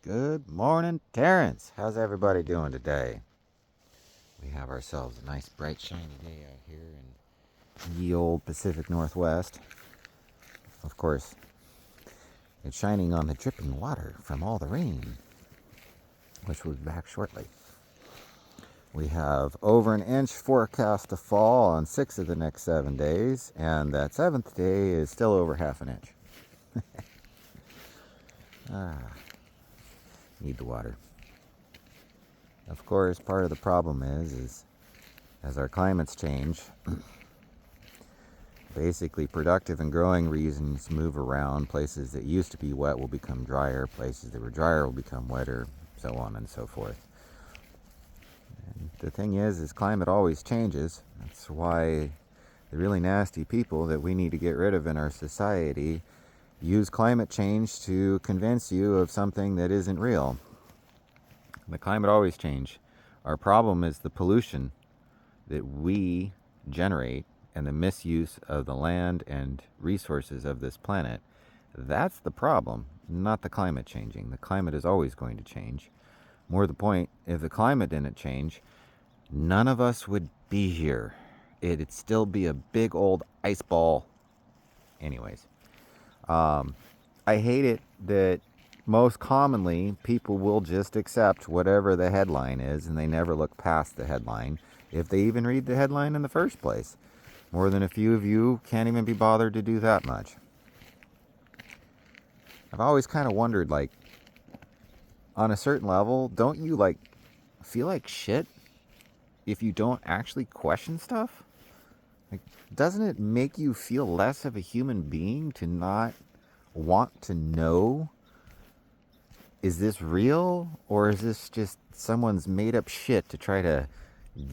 Good morning, Terrence. How's everybody doing today? We have ourselves a nice, bright, shiny day out here in ye old Pacific Northwest. Of course, it's shining on the dripping water from all the rain, which will be back shortly. We have over an inch forecast to fall on 6 of the next 7 days, and that 7th day is still over half an inch. Need the water. Of course, part of the problem is as our climates change, basically productive and growing regions move around. Places that used to be wet will become drier. Places that were drier will become wetter, so on and so forth. And the thing is climate always changes. That's why the really nasty people that we need to get rid of in our society use climate change to convince you of something that isn't real. The climate always changes. Our problem is the pollution that we generate and the misuse of the land and resources of this planet. That's the problem, not the climate changing. The climate is always going to change. More to the point, if the climate didn't change, none of us would be here. It'd still be a big old ice ball. Anyways, I hate it that most commonly people will just accept whatever the headline is and they never look past the headline, if they even read the headline in the first place. More than a few of you can't even be bothered to do that much. I've always kind of wondered, on a certain level, don't you, feel like shit if you don't actually question stuff? Doesn't it make you feel less of a human being to not want to know, is this real, or is this just someone's made up shit to try to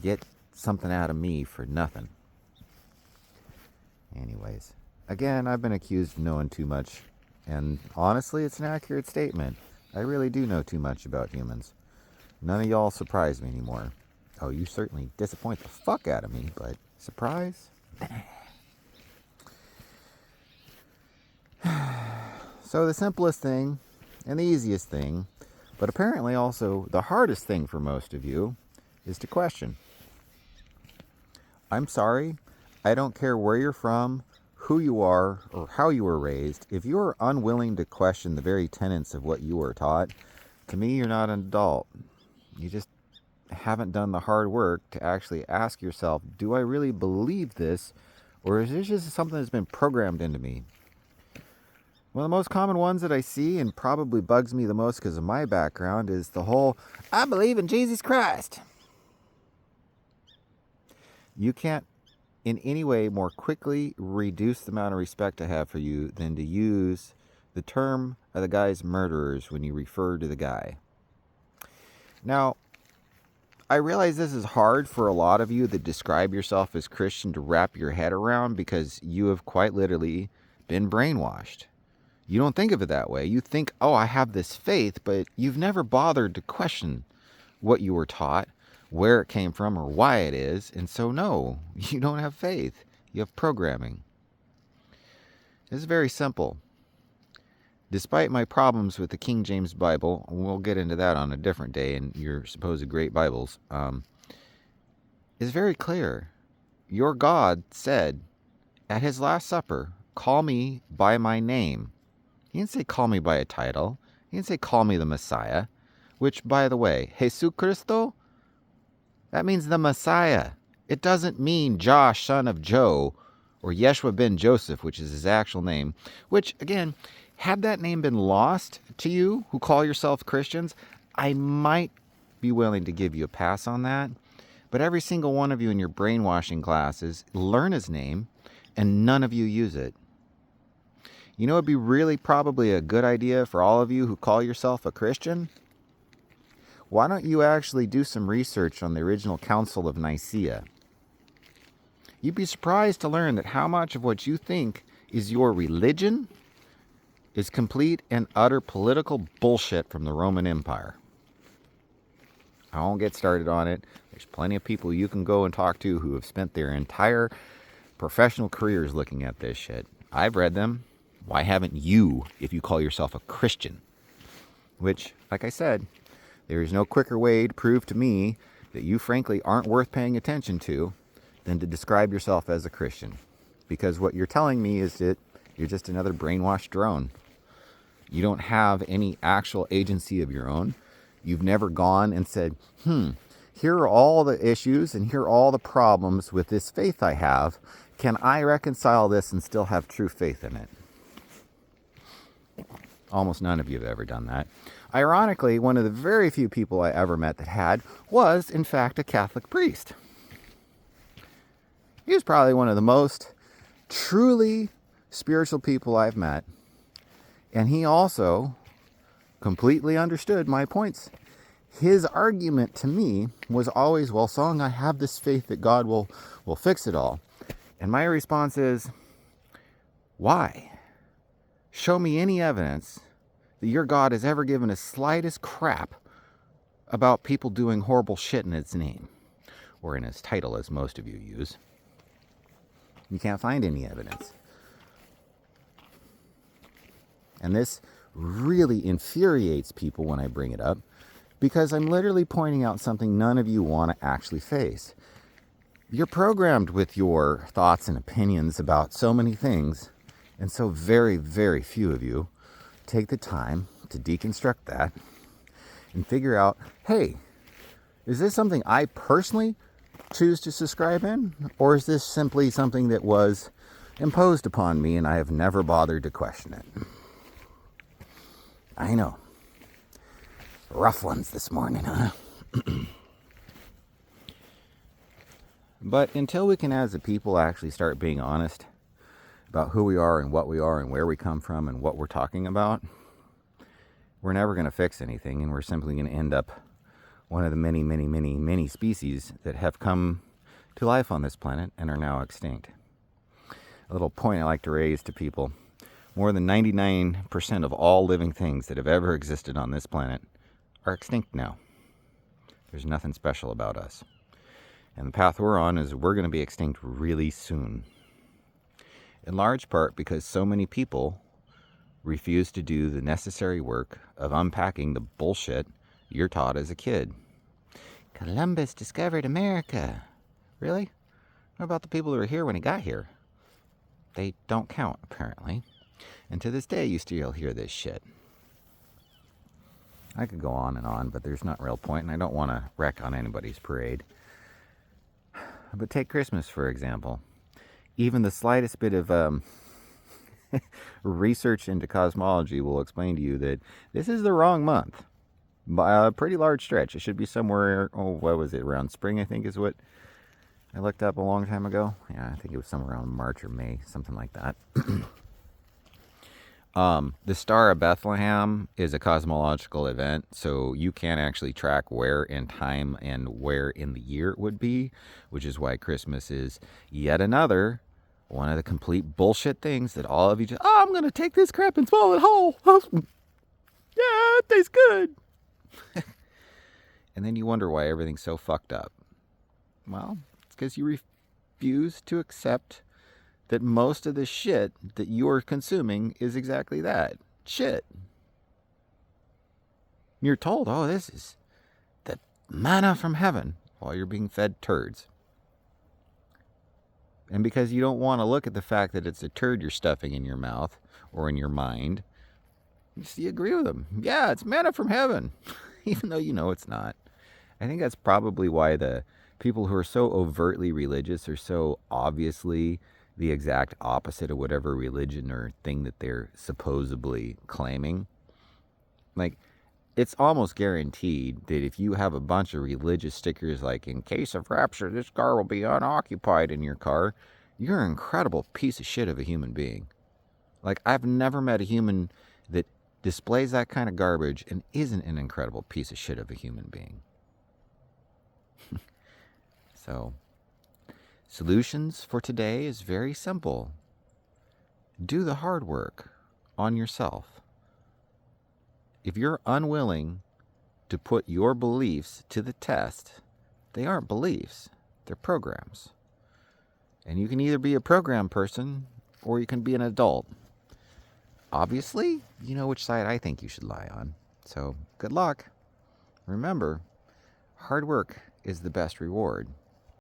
get something out of me for nothing? Anyways, again, I've been accused of knowing too much, and honestly, it's an accurate statement. I really do know too much about humans. None of y'all surprise me anymore. Oh, you certainly disappoint the fuck out of me, but surprise? So the simplest thing, and the easiest thing, but apparently also the hardest thing for most of you, is to question. I'm sorry, I don't care where you're from, who you are, or how you were raised. If you are unwilling to question the very tenets of what you were taught, to me, you're not an adult. You just haven't done the hard work to actually ask yourself, do I really believe this, or is this just something that's been programmed into me? One of the most common ones that I see, and probably bugs me the most because of my background, is the whole, I believe in Jesus Christ. You can't in any way more quickly reduce the amount of respect I have for you than to use the term of the guy's murderers when you refer to the guy. Now, I realize this is hard for a lot of you that describe yourself as Christian to wrap your head around because you have quite literally been brainwashed. You don't think of it that way. You think, oh, I have this faith, but you've never bothered to question what you were taught, where it came from, or why it is. And so, no, you don't have faith. You have programming. It's very simple. Despite my problems with the King James Bible, and we'll get into that on a different day in your supposed great Bibles, it's very clear. Your God said at his Last Supper, call me by my name. He didn't say call me by a title. He didn't say call me the Messiah, which, by the way, Jesus Christo, that means the Messiah. It doesn't mean Josh, son of Joe, or Yeshua ben Joseph, which is his actual name, which, again, had that name been lost to you who call yourself Christians, I might be willing to give you a pass on that. But every single one of you in your brainwashing classes learn his name, and none of you use it. You know, it'd be really probably a good idea for all of you who call yourself a Christian. Why don't you actually do some research on the original Council of Nicaea? You'd be surprised to learn that how much of what you think is your religion is complete and utter political bullshit from the Roman Empire. I won't get started on it. There's plenty of people you can go and talk to who have spent their entire professional careers looking at this shit. I've read them. Why haven't you, if you call yourself a Christian? which, like I said, there is no quicker way to prove to me that you frankly aren't worth paying attention to than to describe yourself as a Christian. Because what you're telling me is that you're just another brainwashed drone. You don't have any actual agency of your own. You've never gone and said, here are all the issues and here are all the problems with this faith I have. Can I reconcile this and still have true faith in it? Almost none of you have ever done that. Ironically, one of the very few people I ever met that had was, in fact, a Catholic priest. He was probably one of the most truly spiritual people I've met. And he also completely understood my points. His argument to me was always, well, Song, I have this faith that God will fix it all. And my response is, why? Show me any evidence that your God has ever given a slightest crap about people doing horrible shit in its name, or in its title, as most of you use. You can't find any evidence. And this really infuriates people when I bring it up, because I'm literally pointing out something none of you want to actually face. You're programmed with your thoughts and opinions about so many things, and so very, very few of you take the time to deconstruct that and figure out, hey, is this something I personally choose to subscribe in, or is this simply something that was imposed upon me and I have never bothered to question it? I know. Rough ones this morning, huh? But until we can, as a people, actually start being honest about who we are and what we are and where we come from and what we're talking about, we're never going to fix anything, and we're simply going to end up one of the many, many, many, many species that have come to life on this planet and are now extinct. A little point I like to raise to people: more than 99% of all living things that have ever existed on this planet are extinct now. There's nothing special about us. And the path we're on is we're going to be extinct really soon. In large part because so many people refuse to do the necessary work of unpacking the bullshit you're taught as a kid. Columbus discovered America. Really? What about the people who were here when he got here? They don't count, apparently. And to this day, you still hear this shit. I could go on, but there's not real point, and I don't want to wreck on anybody's parade. But take Christmas, for example. Even the slightest bit of research into cosmology will explain to you that this is the wrong month by a pretty large stretch. It should be somewhere, what was it, around spring, I think is what I looked up a long time ago. Yeah, I think it was somewhere around March or May, something like that. The Star of Bethlehem is a cosmological event, so you can actually track where in time and where in the year it would be, which is why Christmas is yet another one of the complete bullshit things that all of you just, I'm going to take this crap and swallow it whole. Yeah, it tastes good. And then you wonder why everything's so fucked up. Well, it's because you refuse to accept that most of the shit that you're consuming is exactly that. Shit. You're told, this is the manna from heaven, while you're being fed turds. And because you don't want to look at the fact that it's a turd you're stuffing in your mouth or in your mind, you agree with them. Yeah, it's manna from heaven, even though you know it's not. I think that's probably why the people who are so overtly religious are so obviously the exact opposite of whatever religion or thing that they're supposedly claiming. Like, it's almost guaranteed that if you have a bunch of religious stickers like, in case of rapture, this car will be unoccupied in your car, you're an incredible piece of shit of a human being. Like, I've never met a human that displays that kind of garbage and isn't an incredible piece of shit of a human being. So, solutions for today is very simple. Do the hard work on yourself. If you're unwilling to put your beliefs to the test, they aren't beliefs, they're programs. And you can either be a program person or you can be an adult. Obviously, you know which side I think you should lie on. So good luck. Remember, hard work is the best reward.